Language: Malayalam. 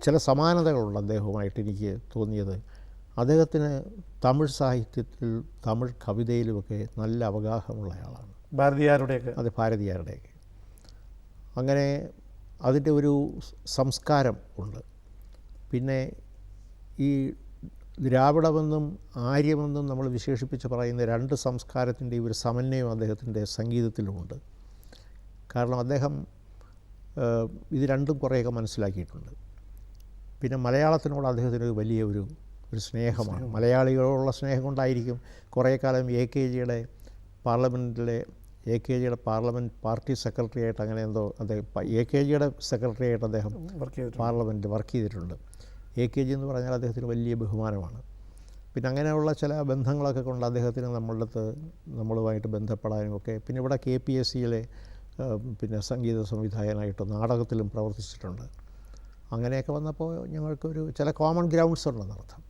ചില സമാനതകളുണ്ട് അദ്ദേഹവുമായിട്ട് എനിക്ക് തോന്നിയത്. അദ്ദേഹത്തിന് തമിഴ് സാഹിത്യത്തിൽ തമിഴ് കവിതയിലുമൊക്കെ നല്ല അവഗാഹമുള്ള ആളാണ്. ഭാരതീയരുടെയൊക്കെ. അത് ഭാരതീയരുടെയൊക്കെ അങ്ങനെ അതിൻ്റെ ഒരു സംസ്കാരം ഉണ്ട്. പിന്നെ ഈ ദ്രാവിഡമെന്നും ആര്യമെന്നും നമ്മൾ വിശേഷിപ്പിച്ച് പറയുന്ന രണ്ട് സംസ്കാരത്തിൻ്റെ ഒരു സമന്വയം അദ്ദേഹത്തിൻ്റെ സംഗീതത്തിലുമുണ്ട്. കാരണം അദ്ദേഹം ഇത് രണ്ടും കുറേയൊക്കെ മനസ്സിലാക്കിയിട്ടുണ്ട്. പിന്നെ മലയാളത്തിനോട് അദ്ദേഹത്തിന് വലിയ ഒരു സ്നേഹമാണ്. മലയാളികളോടുള്ള സ്നേഹം കൊണ്ടായിരിക്കും കുറേ കാലം എ കെ ജിയുടെ പാർലമെൻറ്റ് പാർട്ടി സെക്രട്ടറി ആയിട്ട് അങ്ങനെ എന്തോ അദ്ദേഹം എ കെ ജിയുടെ സെക്രട്ടറി ആയിട്ട് അദ്ദേഹം പാർലമെൻറ്റ് വർക്ക് ചെയ്തിട്ടുണ്ട്. എ കെ ജി എന്ന് പറഞ്ഞാൽ അദ്ദേഹത്തിന് വലിയ ബഹുമാനമാണ്. പിന്നെ അങ്ങനെയുള്ള ചില ബന്ധങ്ങളൊക്കെ കൊണ്ട് അദ്ദേഹത്തിന് നമ്മളുമായിട്ട് ബന്ധപ്പെടാനും ഒക്കെ. പിന്നെ ഇവിടെ KPSCയിലെ പിന്നെ സംഗീത സംവിധായകനായിട്ട് നാടകത്തിലും പ്രവർത്തിച്ചിട്ടുണ്ട്. അങ്ങനെയൊക്കെ വന്നപ്പോൾ ഞങ്ങൾക്കൊരു ചില കോമൺ ഗ്രൗണ്ട്സ് ഉണ്ടെന്നർത്ഥം.